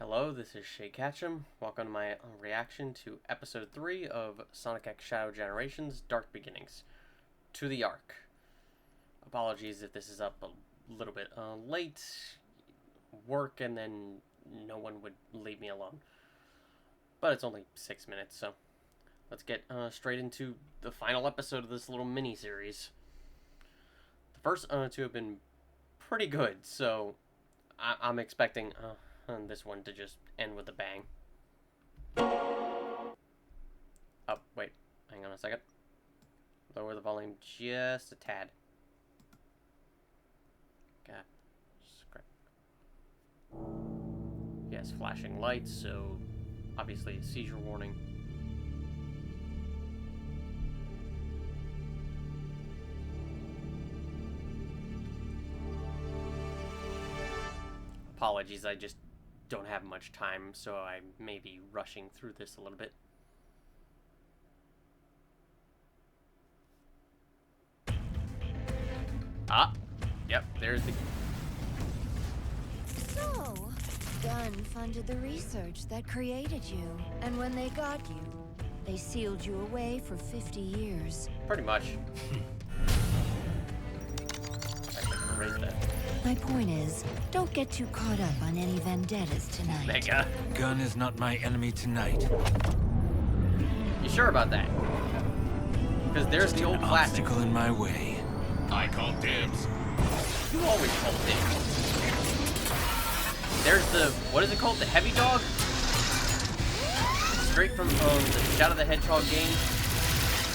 Hello, this is Shay Ketchum. Welcome to my reaction to Episode 3 of Sonic X Shadow Generations Dark Beginnings. To the Ark. Apologies if this is up a little bit late. Work and then no one would leave me alone. But it's only 6 minutes, so let's get straight into the final episode of this little mini-series. The first two have been pretty good, so I'm expecting this one to just end with a bang. Oh, wait. Hang on a second. Lower the volume just a tad. Okay. Scrap. Yes, flashing lights, so obviously a seizure warning. Apologies, I just don't have much time, so I may be rushing through this a little bit. Ah, yep, there's the... So, Gunn funded the research that created you, and when they got you, they sealed you away for 50 years. Pretty much. I can erase that. My point is, don't get too caught up on any vendettas tonight. Mega. Gunn is not my enemy tonight. You sure about that? Because there's the old An classic. obstacle in my way. I call dibs. You always call dibs. There's the, what is it called? The heavy dog? Straight from the Shadow the Hedgehog game.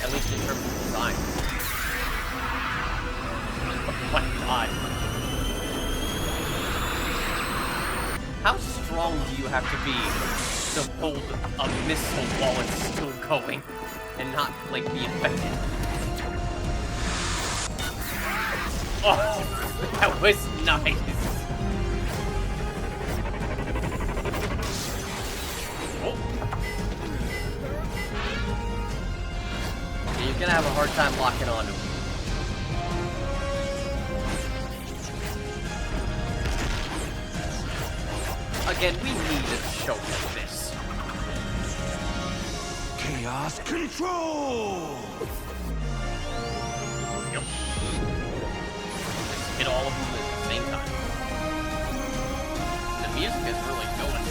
At least in terms of design. Oh my god. How strong do you have to be to hold a missile while it's still going and not, like, be affected? Oh, that was nice. Oh. Yeah, you're gonna have a hard time locking onto him. Again, we need a show like this. Chaos control! Yep. Hit all of them at the same time. The music is really going.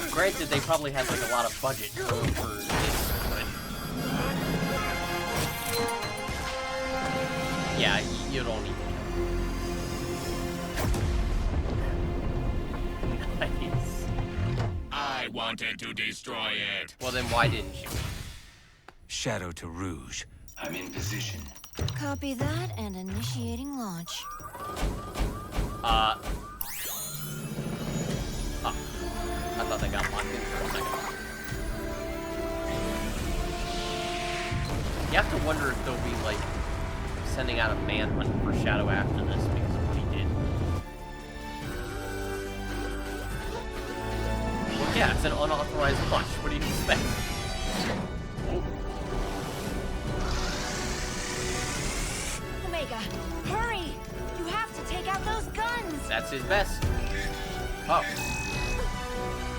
Granted, they probably had like a lot of budget for this, but yeah, you don't need. Nice. I wanted to destroy it. Well, then why didn't you? Shadow to Rouge. I'm in position. Copy that and initiating launch. Oh. I thought they got locked in for a second. You have to wonder if they'll be, like, sending out a manhunt for Shadow after this because of what he did. Well, yeah, it's an unauthorized launch. What do you expect? Oh. Omega, hurry! You have to take out those guns! That's his best. Oh.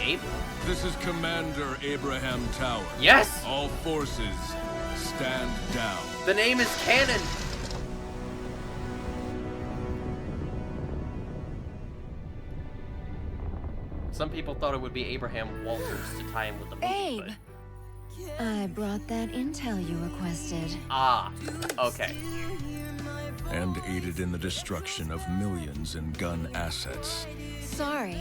Abe? This is Commander Abraham Tower. Yes! All forces, stand down. The name is Canon! Some people thought it would be Abraham Walters to tie in with the movie, Abe! but... I brought that intel you requested. Ah, okay. And aided in the destruction of millions in Gunn assets. Sorry,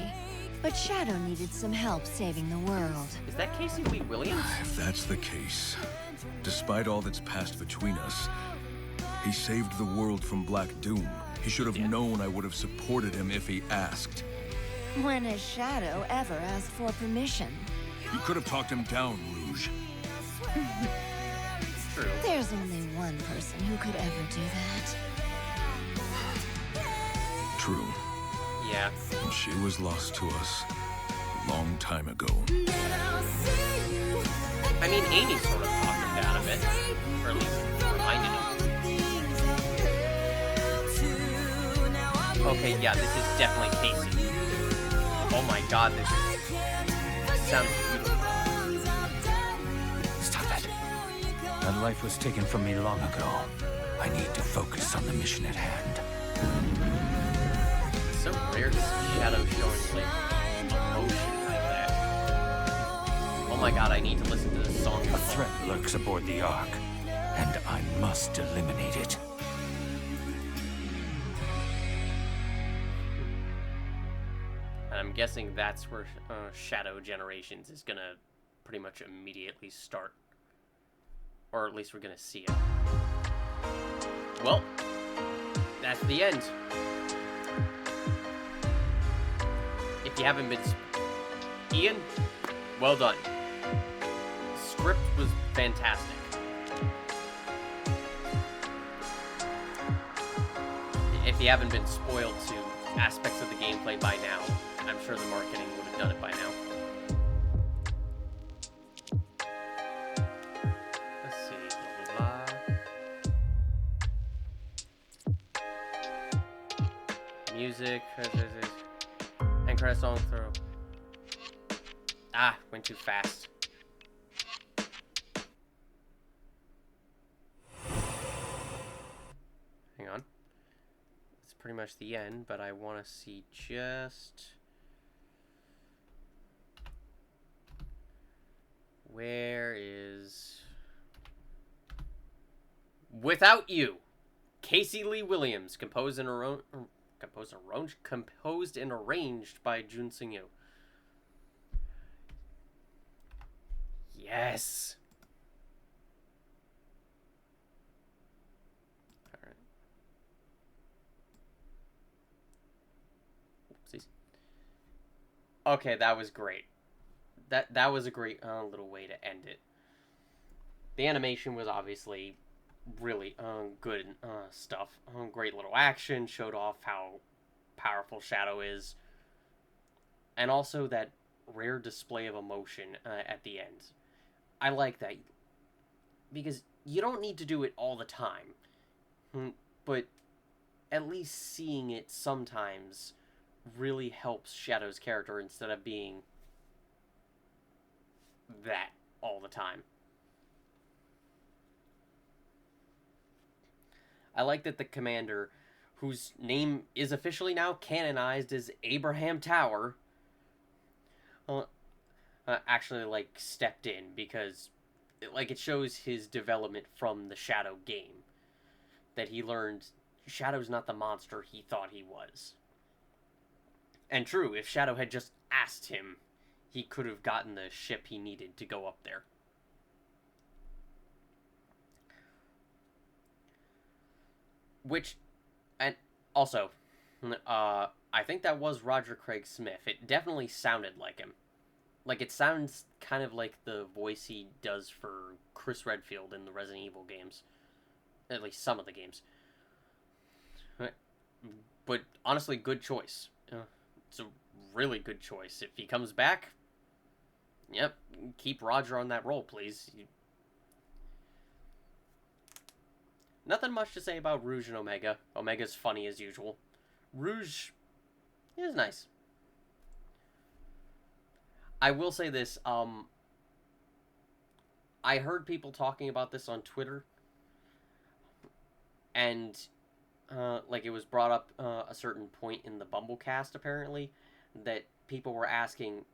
but Shadow needed some help saving the world. Is that Casey Lee Williams? If that's the case, despite all that's passed between us, he saved the world from Black Doom. He should have known I would have supported him if he asked. When has Shadow ever asked for permission? You could have talked him down, Rouge. True. There's only one person who could ever do that. True. Yeah. And she was lost to us a long time ago. I mean, Amy sort of talked him down a bit. Or at least reminded him. Okay, yeah, this is definitely Casey. Oh my god, this sounds beautiful. Stop that. That life was taken from me long ago. I need to focus on the mission at hand. It's so rare to see Shadow showing, like, emotion like that. Oh my god, I need to listen to this song. A threat lurks aboard the Ark, and I must eliminate it. And I'm guessing that's where Shadow Generations is gonna pretty much immediately start. Or at least we're gonna see it. Well, that's the end. If you haven't been... Ian, well done. Script was fantastic. If you haven't been spoiled to aspects of the gameplay by now, I'm sure the marketing would have done it by now. Let's see. Blah, blah, blah. Music. And credit song through. Ah, went too fast. Hang on. It's pretty much the end, but I want to see just... Where is... Without You! Casey Lee Williams, composed and arranged by Jun Seung-yu. Yes! Alright. Oopsies. Okay, that was great. That was a great little way to end it. The animation was obviously really good stuff. Great little action, showed off how powerful Shadow is. And also that rare display of emotion at the end. I like that. Because you don't need to do it all the time. But at least seeing it sometimes really helps Shadow's character instead of being that all the time. I like that the commander, whose name is officially now canonized as Abraham Tower, actually, like, stepped in because, it shows his development from the Shadow game. That he learned Shadow's not the monster he thought he was. And true, if Shadow had just asked him, he could have gotten the ship he needed to go up there. Which, and also, I think that was Roger Craig Smith. It definitely sounded like him. Like, it sounds kind of like the voice he does for Chris Redfield in the Resident Evil games. At least some of the games. But, honestly, good choice. It's a really good choice. If he comes back, yep, keep Roger on that role, please. Nothing much to say about Rouge and Omega. Omega's funny as usual. Rouge is nice. I will say this, I heard people talking about this on Twitter, and, it was brought up a certain point in the Bumblecast, apparently, that people were asking,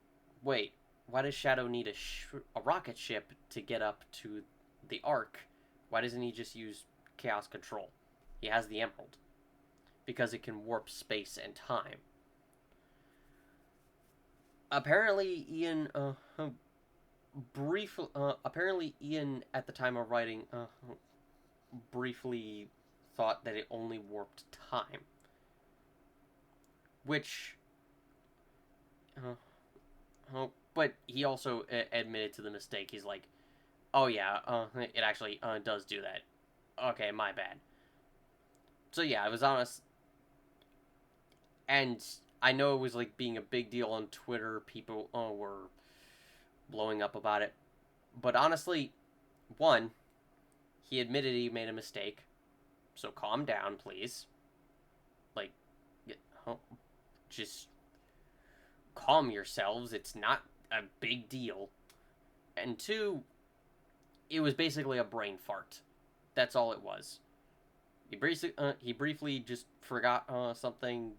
wait, why does Shadow need a rocket ship to get up to the Ark? Why doesn't he just use Chaos Control? He has the Emerald. Because it can warp space and time. Apparently, Ian, Ian, at the time of writing, briefly thought that it only warped time. Which, but he also admitted to the mistake. He's like, oh yeah, it actually does do that. Okay, my bad. So yeah, I was honest. And I know it was, being a big deal on Twitter. People were blowing up about it. But honestly, one, he admitted he made a mistake. So calm down, please. just calm yourselves. It's not a big deal. And two, it was basically a brain fart. That's all it was. He briefly just forgot something,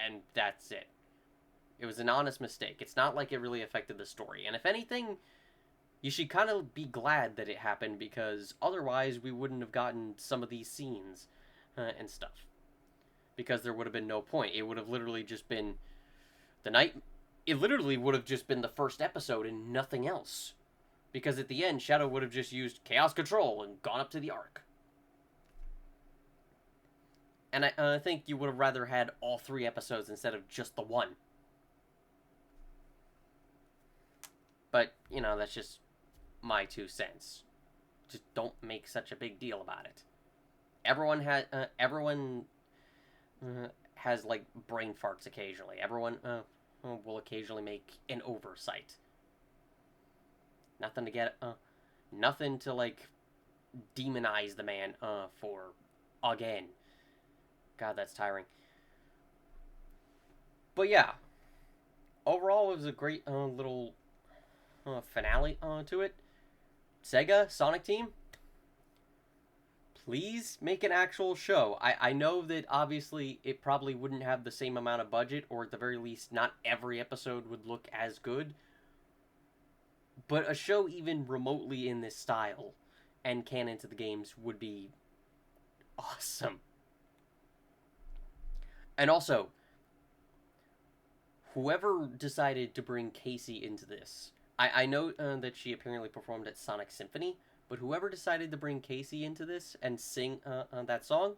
and that's it. It was an honest mistake. It's not like it really affected the story. And if anything, you should kind of be glad that it happened, because otherwise we wouldn't have gotten some of these scenes and stuff. Because there would have been no point. It would have literally just been the night. It literally would have just been the first episode and nothing else. Because at the end, Shadow would have just used Chaos Control and gone up to the Ark. And I think you would have rather had all 3 episodes instead of just the one. But, you know, that's just my 2 cents. Just don't make such a big deal about it. Everyone has, like, brain farts occasionally. Everyone will occasionally make an oversight. Nothing to, like, demonize the man for again. God, that's tiring. But yeah, overall, it was a great little finale to it. Sega, Sonic Team, please make an actual show. I know that obviously it probably wouldn't have the same amount of budget, or at the very least, not every episode would look as good. But a show even remotely in this style and canon to the games would be awesome. And also, whoever decided to bring Casey into this, I know that she apparently performed at Sonic Symphony, but whoever decided to bring Casey into this and sing that song,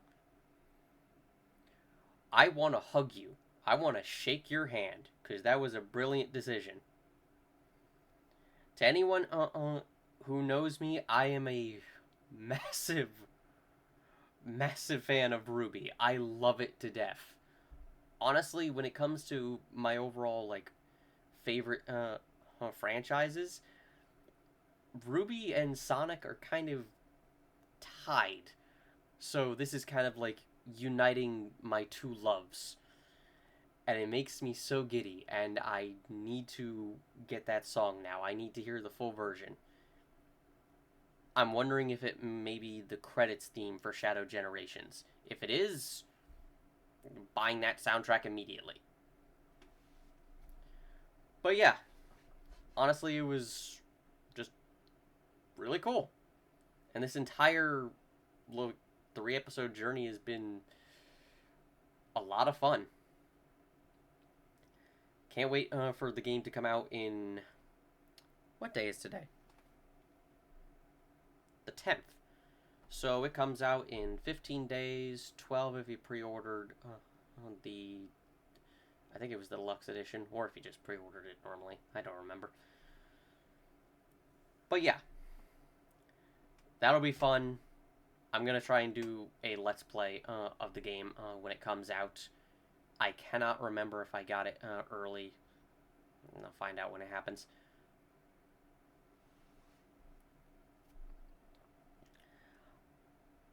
I want to hug you. I want to shake your hand, because that was a brilliant decision. To anyone who knows me, I am a massive fan of Ruby. I love it to death. Honestly, when it comes to my overall, like, favorite franchises, Ruby and Sonic are kind of tied. So this is kind of like uniting my 2 loves. And it makes me so giddy, and I need to get that song now. I need to hear the full version. I'm wondering if it may be the credits theme for Shadow Generations. If it is, buying that soundtrack immediately. But yeah, honestly, it was just really cool. And this entire 3-episode journey has been a lot of fun. Can't wait for the game to come out in... What day is today? The 10th. So it comes out in 15 days, 12 if you pre-ordered the... I think it was the deluxe edition, or if you just pre-ordered it normally. I don't remember. But yeah. That'll be fun. I'm going to try and do a Let's Play of the game when it comes out. I cannot remember if I got it early. I'll find out when it happens.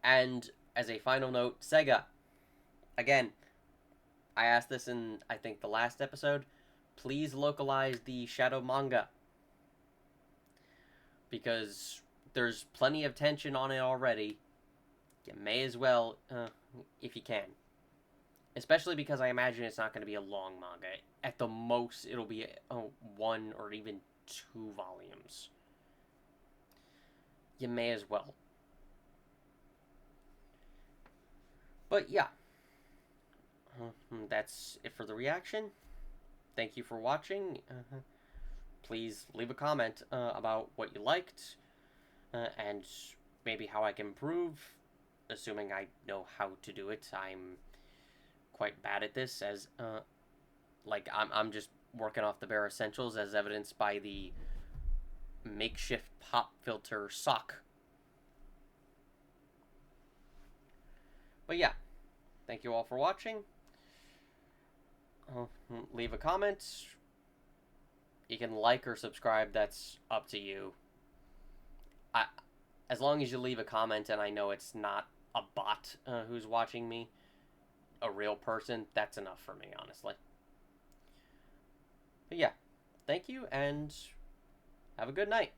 And as a final note, Sega. Again, I asked this in, I think, the last episode. Please localize the Shadow manga. Because there's plenty of tension on it already. You may as well, if you can. Especially because I imagine it's not going to be a long manga. At the most, it'll be 1 or even 2 volumes. You may as well. But yeah. That's it for the reaction. Thank you for watching. Please leave a comment about what you liked. And maybe how I can improve. Assuming I know how to do it. I'm quite bad at this, as I'm just working off the bare essentials, as evidenced by the makeshift pop filter sock. But yeah, thank you all for watching. Leave a comment. You can like or subscribe, that's up to you. As long as you leave a comment and I know it's not a bot who's watching me, a real person, that's enough for me, honestly. thank you, and have a good night.